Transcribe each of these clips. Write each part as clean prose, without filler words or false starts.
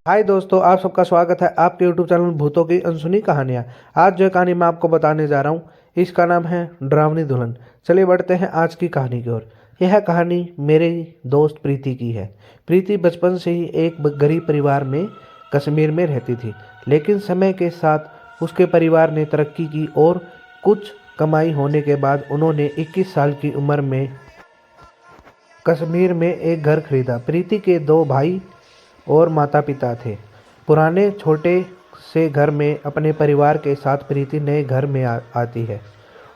हाय दोस्तों, आप सबका स्वागत है आपके YouTube चैनल भूतों की अनसुनी कहानियाँ। आज जो कहानी मैं आपको बताने जा रहा हूँ इसका नाम है डरावनी दुल्हन। चलिए बढ़ते हैं आज की कहानी की ओर। यह कहानी मेरे दोस्त प्रीति की है। प्रीति बचपन से ही एक गरीब परिवार में कश्मीर में रहती थी, लेकिन समय के साथ उसके परिवार ने तरक्की की और कुछ कमाई होने के बाद उन्होंने 21 साल की उम्र में कश्मीर में एक घर खरीदा। प्रीति के 2 भाई और माता पिता थे। पुराने छोटे से घर में अपने परिवार के साथ प्रीति नए घर में आती है।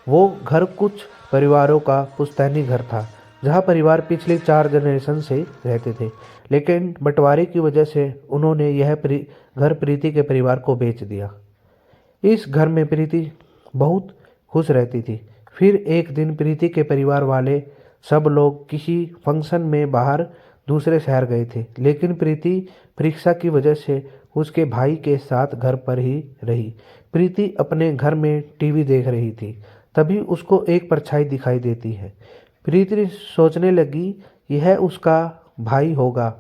वो घर कुछ परिवारों का पुश्तैनी घर था, जहाँ परिवार पिछले 4 जनरेशन से रहते थे, लेकिन बंटवारे की वजह से उन्होंने यह घर प्रीति के परिवार को बेच दिया। इस घर में प्रीति बहुत खुश रहती थी। फिर एक दिन प्रीति के परिवार वाले सब लोग किसी फंक्शन में बाहर दूसरे शहर गए थे, लेकिन प्रीति परीक्षा की वजह से उसके भाई के साथ घर पर ही रही। प्रीति अपने घर में टीवी देख रही थी, तभी उसको एक परछाई दिखाई देती है। प्रीति सोचने लगी यह उसका भाई होगा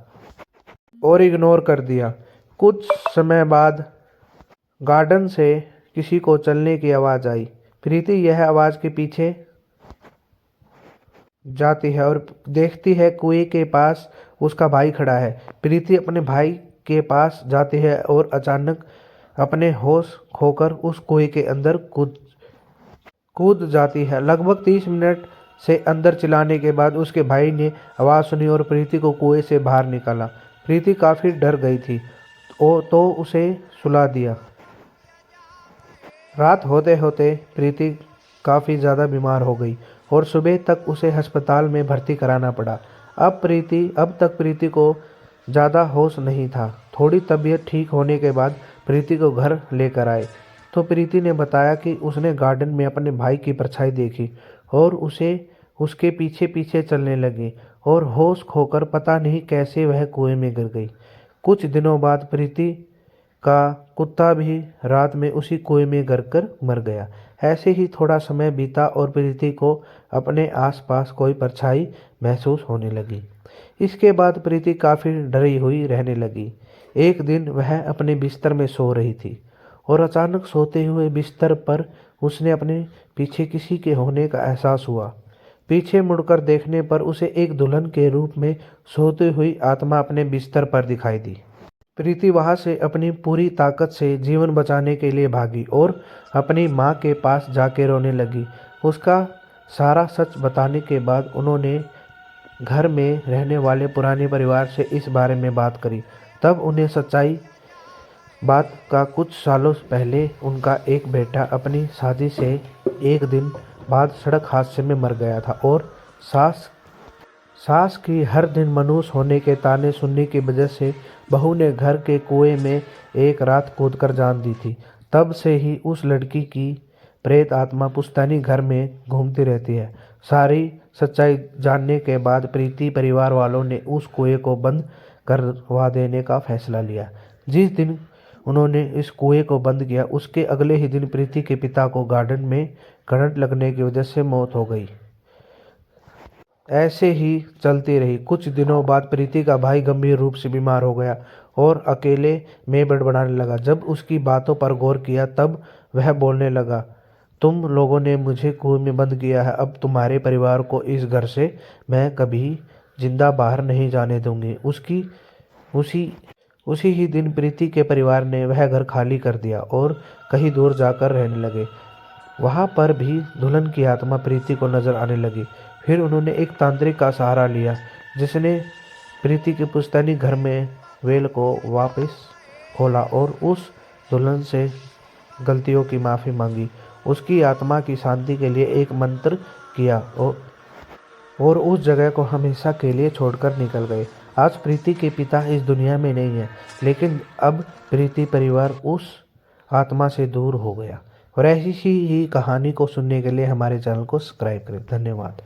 और इग्नोर कर दिया। कुछ समय बाद गार्डन से किसी को चलने की आवाज़ आई। प्रीति यह आवाज़ के पीछे जाती है और देखती है कुएं के पास उसका भाई खड़ा है। प्रीति अपने भाई के पास जाती है और अचानक अपने होश खोकर उस कुएं के अंदर कूद जाती है। लगभग 30 मिनट से अंदर चिल्लाने के बाद उसके भाई ने आवाज़ सुनी और प्रीति को कुएं से बाहर निकाला। प्रीति काफ़ी डर गई थी तो उसे सुला दिया। रात होते होते प्रीति काफ़ी ज़्यादा बीमार हो गई और सुबह तक उसे अस्पताल में भर्ती कराना पड़ा। अब तक प्रीति को ज़्यादा होश नहीं था। थोड़ी तबीयत ठीक होने के बाद प्रीति को घर लेकर आए तो प्रीति ने बताया कि उसने गार्डन में अपने भाई की परछाई देखी और उसे उसके पीछे पीछे चलने लगी और होश खोकर पता नहीं कैसे वह कुएं में गिर गई। कुछ दिनों बाद प्रीति का कुत्ता भी रात में उसी कुएं में गिरकर मर गया। ऐसे ही थोड़ा समय बीता और प्रीति को अपने आसपास कोई परछाई महसूस होने लगी। इसके बाद प्रीति काफ़ी डरी हुई रहने लगी। एक दिन वह अपने बिस्तर में सो रही थी और अचानक सोते हुए बिस्तर पर उसने अपने पीछे किसी के होने का एहसास हुआ। पीछे मुड़कर देखने पर उसे एक दुल्हन के रूप में सोती हुई आत्मा अपने बिस्तर पर दिखाई दी। प्रीति वहां से अपनी पूरी ताकत से जीवन बचाने के लिए भागी और अपनी माँ के पास जाके रोने लगी। उसका सारा सच बताने के बाद उन्होंने घर में रहने वाले पुराने परिवार से इस बारे में बात करी। तब उन्हें सच्चाई बात का कुछ सालों पहले उनका एक बेटा अपनी शादी से एक दिन बाद सड़क हादसे में मर गया था और सास की हर दिन मनहूस होने के ताने सुनने की वजह से बहू ने घर के कुएं में एक रात कूदकर जान दी थी। तब से ही उस लड़की की प्रेत आत्मा पुश्तैनी घर में घूमती रहती है। सारी सच्चाई जानने के बाद प्रीति परिवार वालों ने उस कुएं को बंद करवा देने का फैसला लिया। जिस दिन उन्होंने इस कुएं को बंद किया उसके अगले ही दिन प्रीति के पिता को गार्डन में करंट लगने की वजह से मौत हो गई। ऐसे ही चलती रही। कुछ दिनों बाद प्रीति का भाई गंभीर रूप से बीमार हो गया और अकेले में बड़बड़ाने लगा। जब उसकी बातों पर गौर किया तब वह बोलने लगा, तुम लोगों ने मुझे कुएं में बंद किया है, अब तुम्हारे परिवार को इस घर से मैं कभी जिंदा बाहर नहीं जाने दूंगी। उसी ही दिन प्रीति के परिवार ने वह घर खाली कर दिया और कहीं दूर जाकर रहने लगे। वहाँ पर भी दुल्हन की आत्मा प्रीति को नजर आने लगी। फिर उन्होंने एक तांत्रिक का सहारा लिया जिसने प्रीति के पुश्तैनी घर में वेल को वापस खोला और उस दुल्हन से गलतियों की माफ़ी मांगी। उसकी आत्मा की शांति के लिए एक मंत्र किया और उस जगह को हमेशा के लिए छोड़कर निकल गए। आज प्रीति के पिता इस दुनिया में नहीं है, लेकिन अब प्रीति परिवार उस आत्मा से दूर हो गया। और ऐसी ही कहानी को सुनने के लिए हमारे चैनल को सब्सक्राइब करें। धन्यवाद।